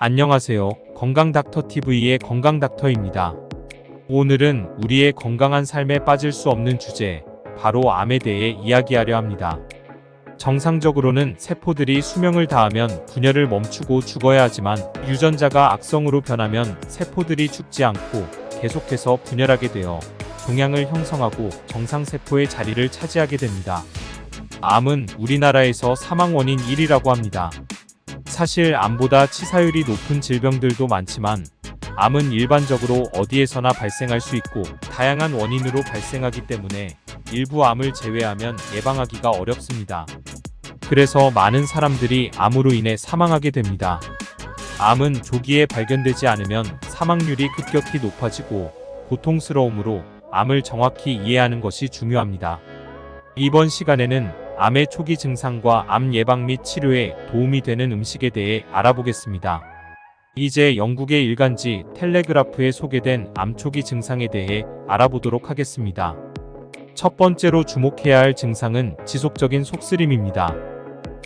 안녕하세요. 건강닥터TV의 건강닥터입니다. 오늘은 우리의 건강한 삶에 빠질 수 없는 주제, 바로 암에 대해 이야기하려 합니다. 정상적으로는 세포들이 수명을 다하면 분열을 멈추고 죽어야 하지만 유전자가 악성으로 변하면 세포들이 죽지 않고 계속해서 분열하게 되어 종양을 형성하고 정상세포의 자리를 차지하게 됩니다. 암은 우리나라에서 사망 원인 1위라고 합니다. 사실 암보다 치사율이 높은 질병들도 많지만 암은 일반적으로 어디에서나 발생할 수 있고 다양한 원인으로 발생하기 때문에 일부 암을 제외하면 예방하기가 어렵습니다. 그래서 많은 사람들이 암으로 인해 사망하게 됩니다. 암은 조기에 발견되지 않으면 사망률이 급격히 높아지고 고통스러우므로 암을 정확히 이해하는 것이 중요합니다. 이번 시간에는 암의 초기 증상과 암 예방 및 치료에 도움이 되는 음식에 대해 알아보겠습니다. 이제 영국의 일간지 텔레그라프에 소개된 암 초기 증상에 대해 알아보도록 하겠습니다. 첫 번째로 주목해야 할 증상은 지속적인 속쓰림입니다.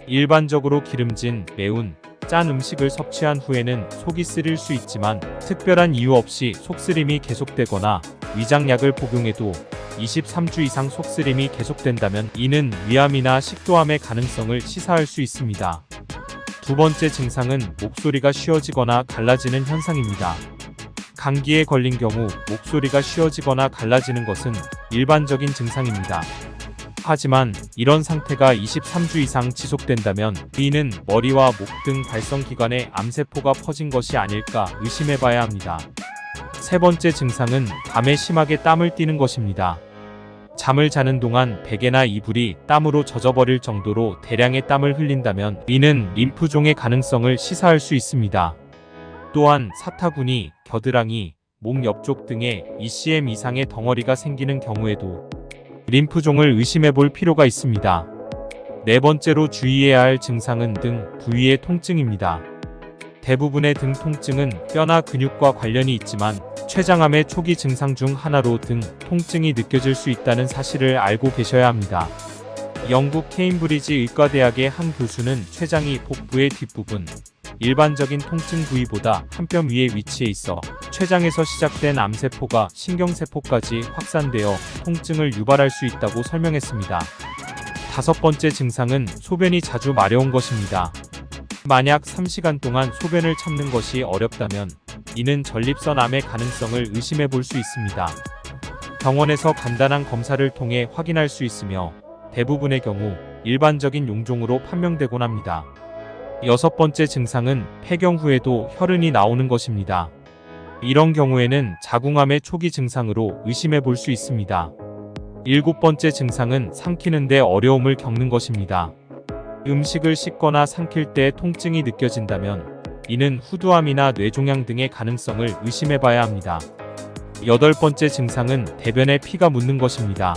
일반적으로 기름진, 매운, 짠 음식을 섭취한 후에는 속이 쓰릴 수 있지만 특별한 이유 없이 속쓰림이 계속되거나 위장약을 복용해도 23주 이상 속쓰림이 계속된다면 이는 위암이나 식도암의 가능성을 시사할 수 있습니다. 두 번째 증상은 목소리가 쉬어지거나 갈라지는 현상입니다. 감기에 걸린 경우 목소리가 쉬어지거나 갈라지는 것은 일반적인 증상입니다. 하지만 이런 상태가 23주 이상 지속된다면 이는 머리와 목 등 발성기관에 암세포가 퍼진 것이 아닐까 의심해봐야 합니다. 세 번째 증상은 밤에 심하게 땀을 띠는 것입니다. 잠을 자는 동안 베개나 이불이 땀으로 젖어버릴 정도로 대량의 땀을 흘린다면 이는 림프종의 가능성을 시사할 수 있습니다. 또한 사타구니, 겨드랑이, 목 옆쪽 등에 ECM 이상의 덩어리가 생기는 경우에도 림프종을 의심해 볼 필요가 있습니다. 네 번째로 주의해야 할 증상은 등 부위의 통증입니다. 대부분의 등 통증은 뼈나 근육과 관련이 있지만 췌장암의 초기 증상 중 하나로 등 통증이 느껴질 수 있다는 사실을 알고 계셔야 합니다. 영국 케임브리지 의과대학의 한 교수는 췌장이 복부의 뒷부분, 일반적인 통증 부위보다 한 뼘 위에 위치해 있어 췌장에서 시작된 암세포가 신경세포까지 확산되어 통증을 유발할 수 있다고 설명했습니다. 다섯 번째 증상은 소변이 자주 마려운 것입니다. 만약 3시간 동안 소변을 참는 것이 어렵다면 이는 전립선암의 가능성을 의심해 볼 수 있습니다. 병원에서 간단한 검사를 통해 확인할 수 있으며 대부분의 경우 일반적인 용종으로 판명되곤 합니다. 여섯 번째 증상은 폐경 후에도 혈흔이 나오는 것입니다. 이런 경우에는 자궁암의 초기 증상으로 의심해 볼 수 있습니다. 일곱 번째 증상은 삼키는데 어려움을 겪는 것입니다. 음식을 씹거나 삼킬 때 통증이 느껴진다면 이는 후두암이나 뇌종양 등의 가능성을 의심해 봐야 합니다. 여덟 번째 증상은 대변에 피가 묻는 것입니다.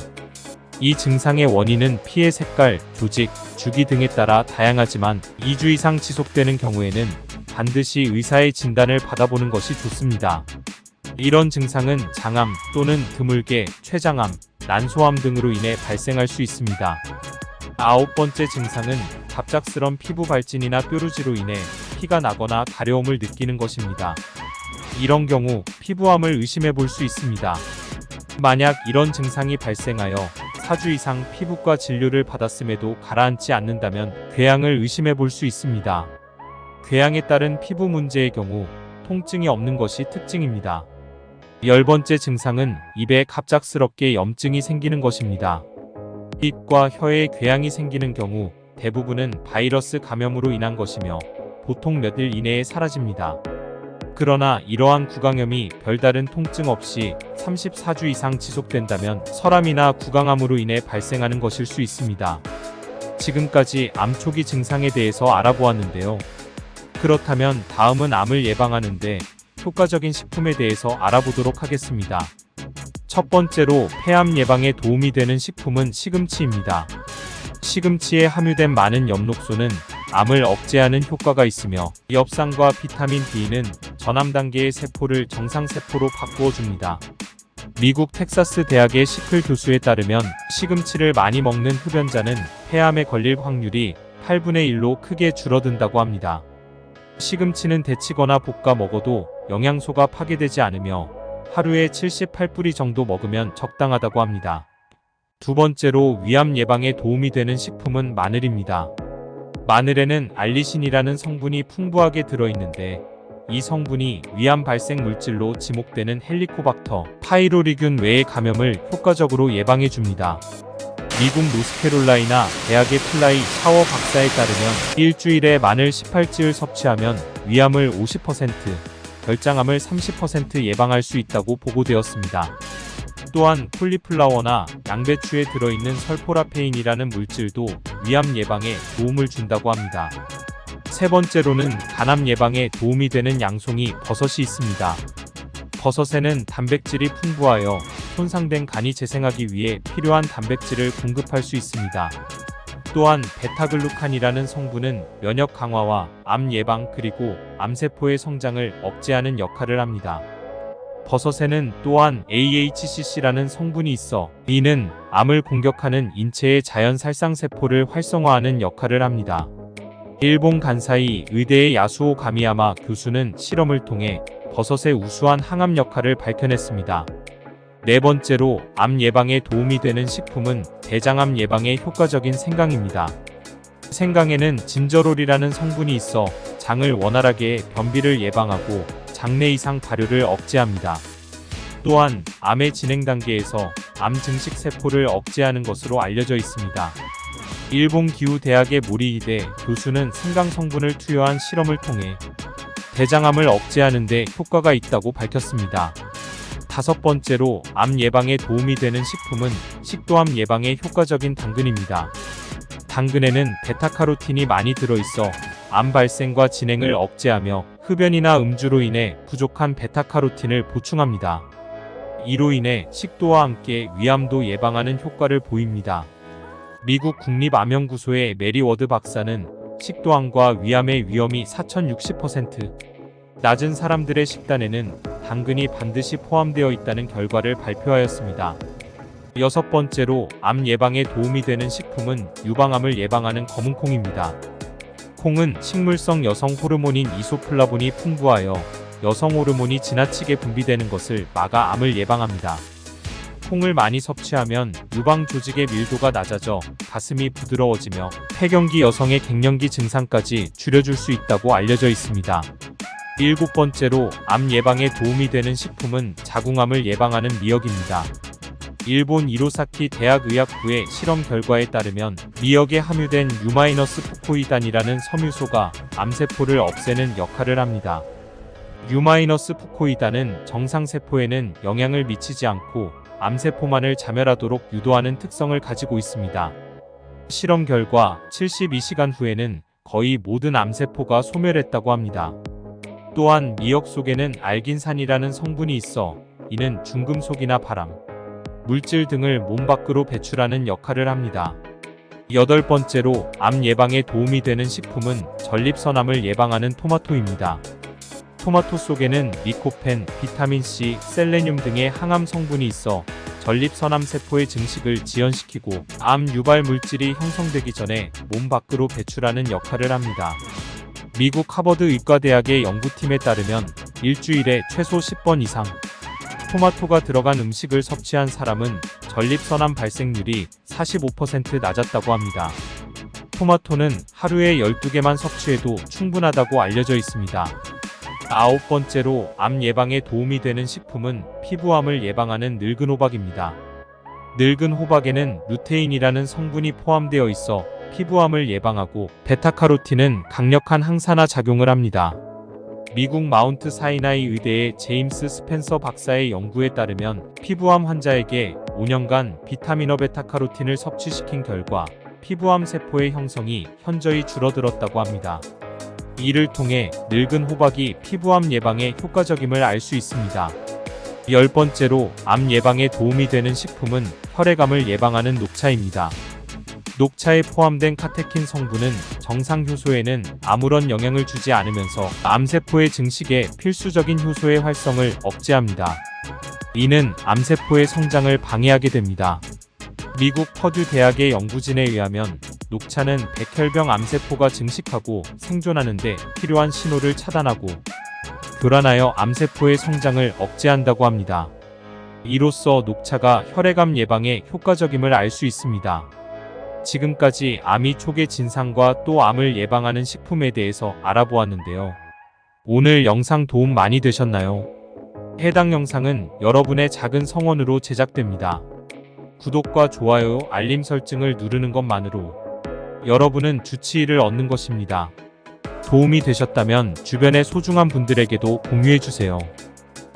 이 증상의 원인은 피의 색깔, 조직, 주기 등에 따라 다양하지만 2주 이상 지속되는 경우에는 반드시 의사의 진단을 받아보는 것이 좋습니다. 이런 증상은 장암 또는 드물게 췌장암, 난소암 등으로 인해 발생할 수 있습니다. 아홉 번째 증상은 갑작스런 피부 발진이나 뾰루지로 인해 피가 나거나 가려움을 느끼는 것입니다. 이런 경우 피부암을 의심해 볼 수 있습니다. 만약 이런 증상이 발생하여 4주 이상 피부과 진료를 받았음에도 가라앉지 않는다면 궤양을 의심해 볼 수 있습니다. 궤양에 따른 피부 문제의 경우 통증이 없는 것이 특징입니다. 열 번째 증상은 입에 갑작스럽게 염증이 생기는 것입니다. 입과 혀에 궤양이 생기는 경우 대부분은 바이러스 감염으로 인한 것이며 보통 몇 일 이내에 사라집니다. 그러나 이러한 구강염이 별다른 통증 없이 34주 이상 지속된다면 설암이나 구강암으로 인해 발생하는 것일 수 있습니다. 지금까지 암 초기 증상에 대해서 알아보았는데요. 그렇다면 다음은 암을 예방하는데 효과적인 식품에 대해서 알아보도록 하겠습니다. 첫 번째로 폐암 예방에 도움이 되는 식품은 시금치입니다. 시금치에 함유된 많은 엽록소는 암을 억제하는 효과가 있으며 엽산과 비타민 B는 전암 단계의 세포를 정상세포로 바꾸어줍니다. 미국 텍사스 대학의 시클 교수에 따르면 시금치를 많이 먹는 흡연자는 폐암에 걸릴 확률이 8분의 1로 크게 줄어든다고 합니다. 시금치는 데치거나 볶아 먹어도 영양소가 파괴되지 않으며 하루에 78뿌리 정도 먹으면 적당하다고 합니다. 두 번째로 위암 예방에 도움이 되는 식품은 마늘입니다. 마늘에는 알리신이라는 성분이 풍부하게 들어있는데 이 성분이 위암 발생 물질로 지목되는 헬리코박터 파이로리균 외의 감염을 효과적으로 예방해 줍니다. 미국 노스캐롤라이나 대학의 플라이 샤워 박사에 따르면 일주일에 마늘 18찌를 섭취하면 위암을 50%, 결장암을 30% 예방할 수 있다고 보고되었습니다. 또한 콜리플라워나 양배추에 들어있는 설포라페인이라는 물질도 위암 예방에 도움을 준다고 합니다. 세 번째로는 간암 예방에 도움이 되는 양송이 버섯이 있습니다. 버섯에는 단백질이 풍부하여 손상된 간이 재생하기 위해 필요한 단백질을 공급할 수 있습니다. 또한 베타글루칸이라는 성분은 면역 강화와 암 예방 그리고 암세포의 성장을 억제하는 역할을 합니다. 버섯에는 또한 AHCC라는 성분이 있어 이는 암을 공격하는 인체의 자연 살상세포를 활성화하는 역할을 합니다. 일본 간사이 의대의 야수오 가미야마 교수는 실험을 통해 버섯의 우수한 항암 역할을 밝혀냈습니다. 네 번째로 암 예방에 도움이 되는 식품은 대장암 예방에 효과적인 생강입니다. 생강에는 진저롤이라는 성분이 있어 장을 원활하게 해 변비를 예방하고 장내 이상 발효를 억제합니다. 또한 암의 진행 단계에서 암 증식 세포를 억제하는 것으로 알려져 있습니다. 일본 기후대학의 모리히데 교수는 생강 성분을 투여한 실험을 통해 대장암을 억제하는 데 효과가 있다고 밝혔습니다. 다섯 번째로 암 예방에 도움이 되는 식품은 식도암 예방에 효과적인 당근입니다. 당근에는 베타카로틴이 많이 들어있어 암 발생과 진행을 억제하며 흡연이나 음주로 인해 부족한 베타카로틴을 보충합니다. 이로 인해 식도와 함께 위암도 예방하는 효과를 보입니다. 미국 국립암연구소의 메리 워드 박사는 식도암과 위암의 위험이 4060% 낮은 사람들의 식단에는 당근이 반드시 포함되어 있다는 결과를 발표하였습니다. 여섯 번째로 암 예방에 도움이 되는 식품은 유방암을 예방하는 검은콩입니다. 콩은 식물성 여성 호르몬인 이소플라본이 풍부하여 여성 호르몬이 지나치게 분비되는 것을 막아 암을 예방합니다. 콩을 많이 섭취하면 유방 조직의 밀도가 낮아져 가슴이 부드러워지며 폐경기 여성의 갱년기 증상까지 줄여줄 수 있다고 알려져 있습니다. 일곱 번째로 암 예방에 도움이 되는 식품은 자궁암을 예방하는 미역입니다. 일본 이로사키 대학의학부의 실험 결과에 따르면 미역에 함유된 유마이너스 푸코이단이라는 섬유소가 암세포를 없애는 역할을 합니다. 유마이너스 푸코이단은 정상세포에는 영향을 미치지 않고 암세포만을 자멸하도록 유도하는 특성을 가지고 있습니다. 실험 결과 72시간 후에는 거의 모든 암세포가 소멸했다고 합니다. 또한 미역 속에는 알긴산이라는 성분이 있어 이는 중금속이나 발암, 물질 등을 몸 밖으로 배출하는 역할을 합니다. 여덟 번째로 암 예방에 도움이 되는 식품은 전립선암을 예방하는 토마토입니다. 토마토 속에는 리코펜, 비타민C, 셀레늄 등의 항암 성분이 있어 전립선암 세포의 증식을 지연시키고 암 유발 물질이 형성되기 전에 몸 밖으로 배출하는 역할을 합니다. 미국 하버드 의과대학의 연구팀에 따르면 일주일에 최소 10번 이상 토마토가 들어간 음식을 섭취한 사람은 전립선암 발생률이 45% 낮았다고 합니다. 토마토는 하루에 12개만 섭취해도 충분하다고 알려져 있습니다. 아홉 번째로 암 예방에 도움이 되는 식품은 피부암을 예방하는 늙은 호박입니다. 늙은 호박에는 루테인이라는 성분이 포함되어 있어 피부암을 예방하고 베타카로틴은 강력한 항산화 작용을 합니다. 미국 마운트 사이나이 의대의 제임스 스펜서 박사의 연구에 따르면 피부암 환자에게 5년간 비타민어 베타카로틴을 섭취시킨 결과 피부암 세포의 형성이 현저히 줄어들었다고 합니다. 이를 통해 늙은 호박이 피부암 예방에 효과적임을 알 수 있습니다. 열 번째로 암 예방에 도움이 되는 식품은 혈액암을 예방하는 녹차입니다. 녹차에 포함된 카테킨 성분은 정상 효소에는 아무런 영향을 주지 않으면서 암세포의 증식에 필수적인 효소의 활성을 억제합니다. 이는 암세포의 성장을 방해하게 됩니다. 미국 퍼듀 대학의 연구진에 의하면 녹차는 백혈병 암세포가 증식하고 생존하는데 필요한 신호를 차단하고 교란하여 암세포의 성장을 억제한다고 합니다. 이로써 녹차가 혈액암 예방에 효과적임을 알 수 있습니다. 지금까지 암이 초기 진상과 또 암을 예방하는 식품에 대해서 알아보았는데요. 오늘 영상 도움 많이 되셨나요? 해당 영상은 여러분의 작은 성원으로 제작됩니다. 구독과 좋아요, 알림 설정을 누르는 것만으로 여러분은 주치의를 얻는 것입니다. 도움이 되셨다면 주변의 소중한 분들에게도 공유해주세요.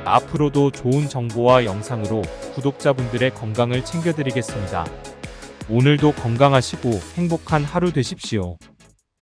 앞으로도 좋은 정보와 영상으로 구독자분들의 건강을 챙겨드리겠습니다. 오늘도 건강하시고 행복한 하루 되십시오.